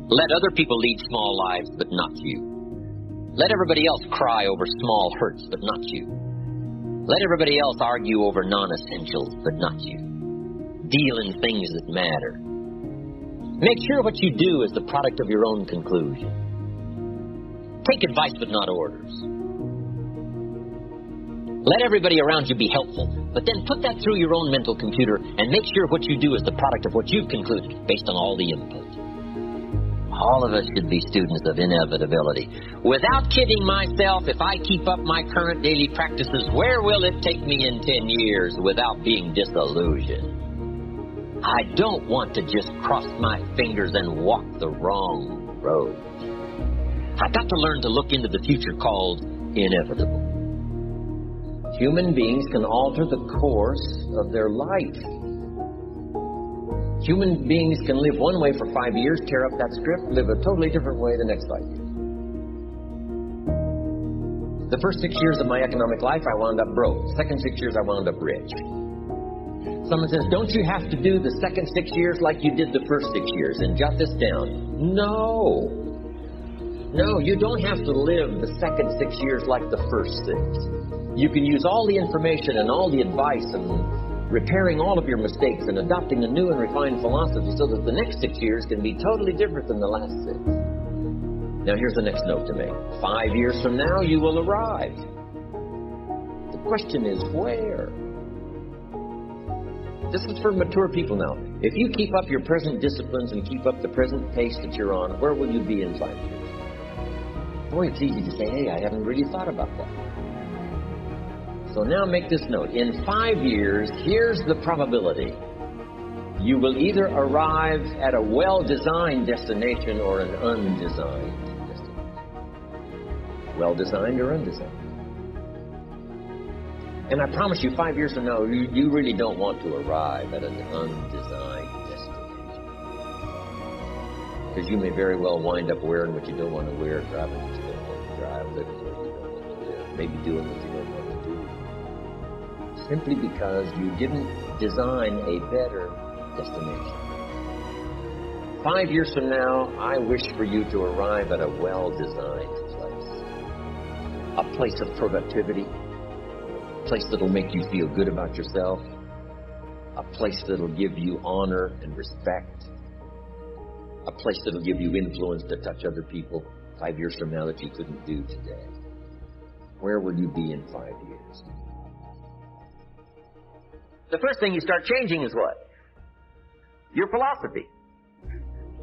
Let other people lead small lives, but not you. Let everybody else cry over small hurts, but not you. Let everybody else argue over non-essentials, but not you. Deal in things that matter. Make sure what you do is the product of your own conclusion. Take advice, but not orders. Let everybody around you be helpful, but then put that through your own mental computer and make sure what you do is the product of what you've concluded based on all the input. All of us should be students of inevitability. Without kidding myself, if I keep up my current daily practices, where will it take me in 10 years without being disillusioned? I don't want to just cross my fingers and walk the wrong road. I've got to learn to look into the future called inevitable. Human beings can alter the course of their life. Human beings can live one way for 5 years, tear up that script, live a totally different way the next 5 years. The first 6 years of my economic life, I wound up broke. Second 6 years, I wound up rich. Someone says, don't you have to do the second 6 years like you did the first 6 years? And jot this down. No, you don't have to live the second 6 years like the first 6. You can use all the information and all the advice and repairing all of your mistakes and adopting a new and refined philosophy so that the next 6 years can be totally different than the last 6. Now here's the next note to make. 5 years from now, you will arrive. The question is where? This is for mature people now. If you keep up your present disciplines and keep up the present pace that you're on, where will you be in 5 years? Boy, it's easy to say, hey, I haven't really thought about that. So now make this note. In 5 years, here's the probability. You will either arrive at a well-designed destination or an undesigned destination. Well-designed or undesigned. And I promise you, 5 years from now, you really don't want to arrive at an undesigned destination. Because you may very well wind up wearing what you don't want to wear, driving what you don't want to drive, living what you don't want to live, maybe doing what you don't want to do. Simply because you didn't design a better destination. 5 years from now, I wish for you to arrive at a well-designed place. A place of productivity. A place that'll make you feel good about yourself. A place that'll give you honor and respect. A place that'll give you influence to touch other people 5 years from now that you couldn't do today. Where will you be in 5 years? The first thing you start changing is what? Your philosophy.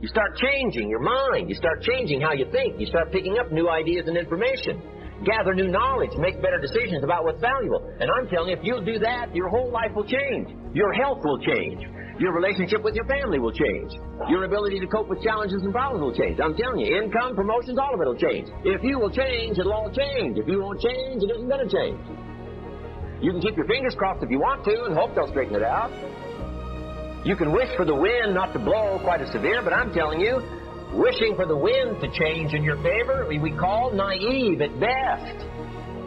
You start changing your mind. You start changing how you think. You start picking up new ideas and information. Gather new knowledge. Make better decisions about what's valuable. And I'm telling you, if you'll do that, your whole life will change. Your health will change. Your relationship with your family will change. Your ability to cope with challenges and problems will change. I'm telling you, income, promotions, all of it will change. If you will change, it'll all change. If you won't change, it isn't going to change. You can keep your fingers crossed if you want to and hope they'll straighten it out. You can wish for the wind not to blow quite as severe, but I'm telling you, wishing for the wind to change in your favor, we call naive at best.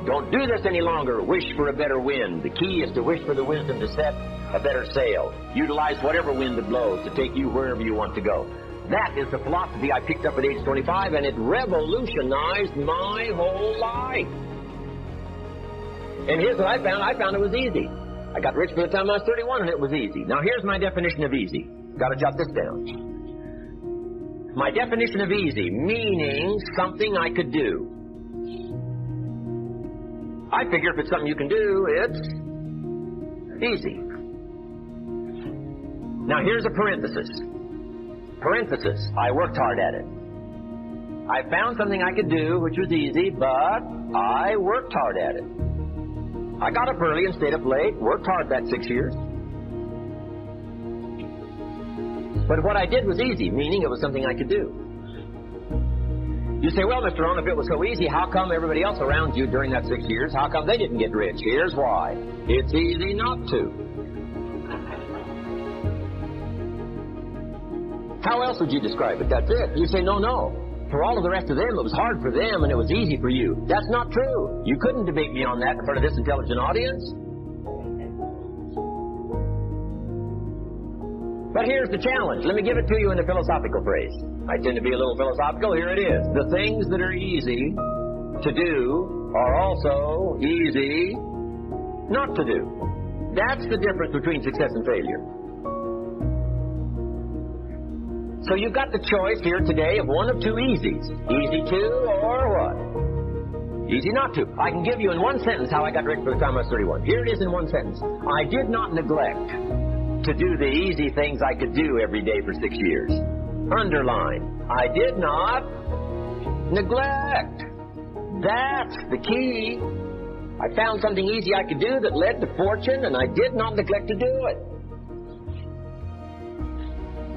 Don't do this any longer. Wish for a better wind. The key is to wish for the wisdom to set a better sail. Utilize whatever wind that blows to take you wherever you want to go. That is the philosophy I picked up at age 25, and it revolutionized my whole life. And here's what I found. I found it was easy. I got rich by the time I was 31, and it was easy. Now, here's my definition of easy. Got to jot this down. My definition of easy, meaning something I could do. I figure if it's something you can do, it's easy. Now, here's a parenthesis. Parenthesis, I worked hard at it. I found something I could do, which was easy, but I worked hard at it. I got up early and stayed up late, worked hard that 6 years. But what I did was easy, meaning it was something I could do. You say, well, Mr. Rohn, if it was so easy, how come everybody else around you during that 6 years, how come they didn't get rich? Here's why. It's easy not to. How else would you describe it? That's it. You say, no. For all of the rest of them, it was hard for them and it was easy for you. That's not true. You couldn't debate me on that in front of this intelligent audience. But here's the challenge. Let me give it to you in a philosophical phrase. I tend to be a little philosophical. Here it is. The things that are easy to do are also easy not to do. That's the difference between success and failure. So you've got the choice here today of one of two easies. Easy to or what? Easy not to. I can give you in one sentence how I got ready for the time I was 31. Here it is in one sentence. I did not neglect to do the easy things I could do every day for 6 years. Underline. I did not neglect. That's the key. I found something easy I could do that led to fortune, and I did not neglect to do it.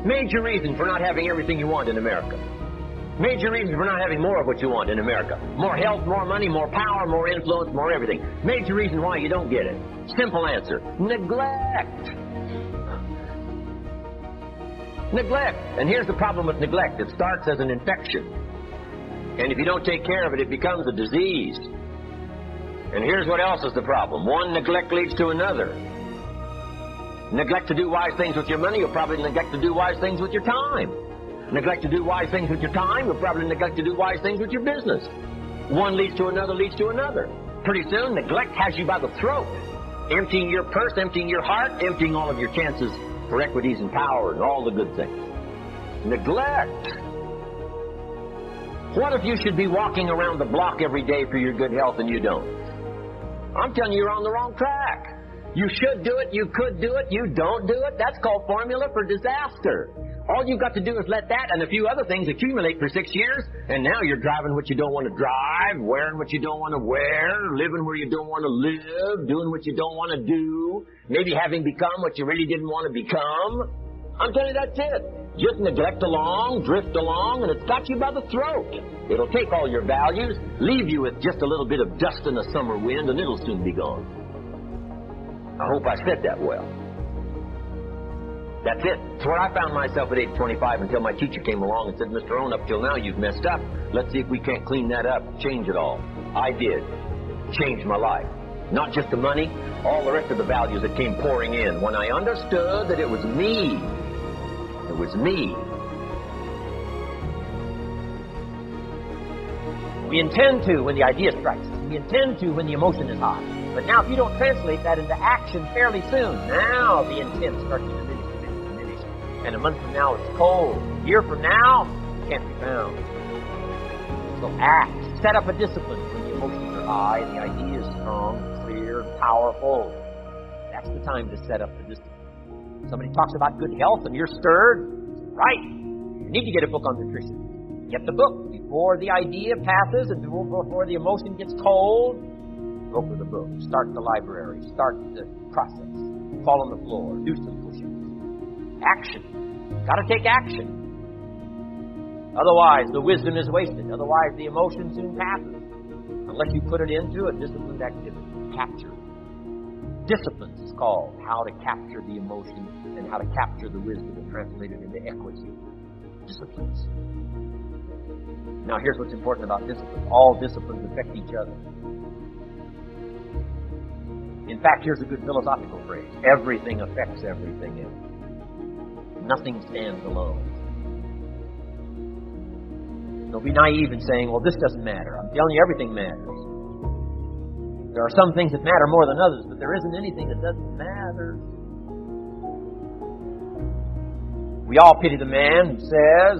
Major reason for not having everything you want in America. Major reason for not having more of what you want in America. More health, more money, more power, more influence, more everything. Major reason why you don't get it. Simple answer. Neglect. Neglect. And here's the problem with neglect. It starts as an infection. And if you don't take care of it, it becomes a disease. And here's what else is the problem. One neglect leads to another. Neglect to do wise things with your money, you'll probably neglect to do wise things with your time. Neglect to do wise things with your time, you'll probably neglect to do wise things with your business. One leads to another, leads to another. Pretty soon, neglect has you by the throat, emptying your purse, emptying your heart, emptying all of your chances for equities and power and all the good things. Neglect. What if you should be walking around the block every day for your good health and you don't? I'm telling you, you're on the wrong track. You should do it, you could do it, you don't do it. That's called formula for disaster. All you've got to do is let that and a few other things accumulate for 6 years, and now you're driving what you don't want to drive, wearing what you don't want to wear, living where you don't want to live, doing what you don't want to do, maybe having become what you really didn't want to become. I'm telling you, that's it. Just neglect along, drift along, and it's got you by the throat. It'll take all your values, leave you with just a little bit of dust in the summer wind, and it'll soon be gone. I hope I said that well. That's it. That's where I found myself at age 25 until my teacher came along and said, Mr. Rohn, up till now you've messed up. Let's see if we can't clean that up, change it all. I did. Changed my life. Not just the money, all the rest of the values that came pouring in. When I understood that it was me. It was me. We intend to when the idea strikes us. We intend to when the emotion is high. But now if you don't translate that into action fairly soon, now the intent starts to diminish. And a month from now it's cold. A year from now, it can't be found. So act. Set up a discipline when the emotions are high and the idea is strong, clear, and powerful. That's the time to set up the discipline. Somebody talks about good health and you're stirred. Right. You need to get a book on nutrition. Get the book before the idea passes and before the emotion gets cold. Go for the book. Start the library. Start the process. Fall on the floor. Do some push-ups. Action. Got to take action. Otherwise, the wisdom is wasted. Otherwise, the emotion soon passes. Unless you put it into a disciplined activity. Capture. Disciplines is called how to capture the emotion and how to capture the wisdom and translate it into equity. Disciplines. Now, here's what's important about discipline. All disciplines affect each other. In fact, here's a good philosophical phrase. Everything affects everything else. Nothing stands alone. Don't be naive in saying, well, this doesn't matter. I'm telling you, everything matters. There are some things that matter more than others, but there isn't anything that doesn't matter. We all pity the man who says,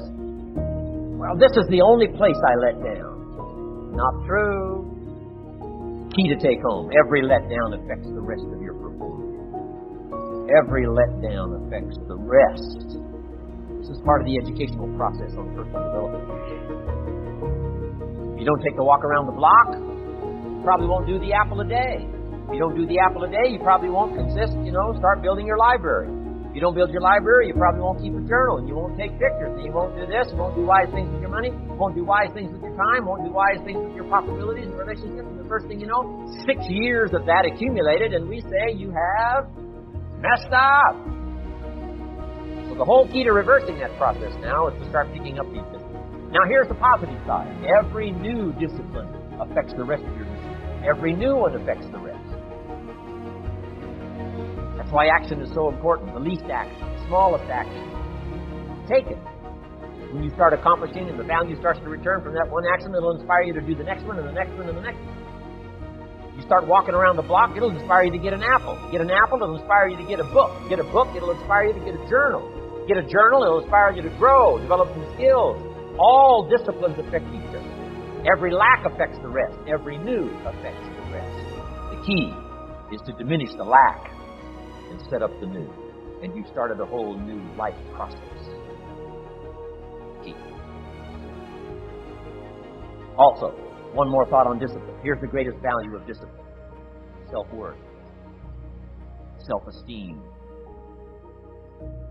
well, this is the only place I let down. Not true. Key to take home. Every letdown affects the rest of your performance. Every letdown affects the rest. This is part of the educational process on personal development. If you don't take the walk around the block, you probably won't do the apple a day. If you don't do the apple a day, you probably won't start building your library. If you don't build your library, you probably won't keep a journal, and you won't take pictures, and you won't do this, you won't do wise things with your money, you won't do wise things with your time, won't do wise things with your possibilities and relationships, and the first thing you know, 6 years of that accumulated, and we say you have messed up. So the whole key to reversing that process now is to start picking up these disciplines. Now here's the positive side. Every new discipline affects the rest of your discipline. Every new one affects the rest. That's why action is so important. The least action, smallest action. Take it. When you start accomplishing and the value starts to return from that one action, it'll inspire you to do the next one and the next one and the next one. You start walking around the block, it'll inspire you to get an apple. Get an apple, it'll inspire you to get a book. Get a book, it'll inspire you to get a journal. Get a journal, it'll inspire you to grow, develop some skills. All disciplines affect each other. Every lack affects the rest. Every new affects the rest. The key is to diminish the lack and set up the new. And you've started a whole new life process. Key. Also, one more thought on discipline. Here's the greatest value of discipline. Self-worth. Self-esteem.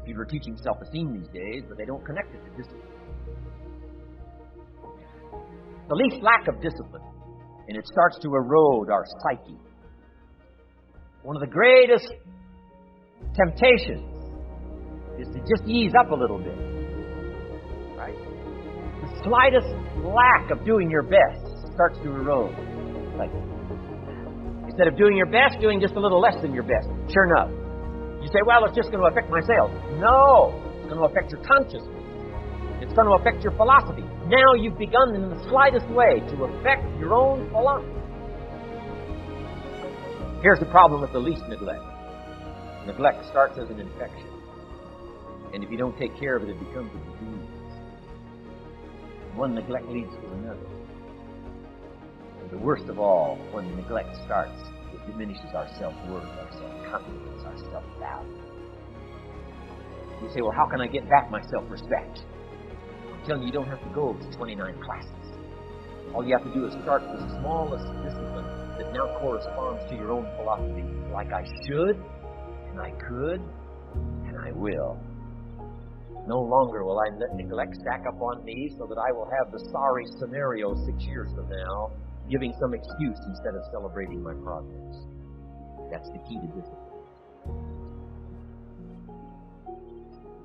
People are teaching self-esteem these days, but they don't connect it to discipline. The least lack of discipline, and it starts to erode our psyche. One of the greatest temptations is to just ease up a little bit. Right? The slightest lack of doing your best starts to erode. Like, instead of doing your best, doing just a little less than your best. Sure enough. You say, well, it's just going to affect my sales. No, it's going to affect your consciousness. It's going to affect your philosophy. Now you've begun in the slightest way to affect your own philosophy. Here's the problem with the least neglect. Neglect starts as an infection. And if you don't take care of it, it becomes a disease. One neglect leads to another. And the worst of all, when neglect starts, it diminishes our self-worth, our self-confidence, our self-value. You say, well, how can I get back my self-respect? I'm telling you, you don't have to go to 29 classes. All you have to do is start with the smallest discipline that now corresponds to your own philosophy. Like I should, and I could, and I will. No longer will I let neglect stack up on me so that I will have the sorry scenario 6 years from now, giving some excuse instead of celebrating my progress. That's the key to discipline.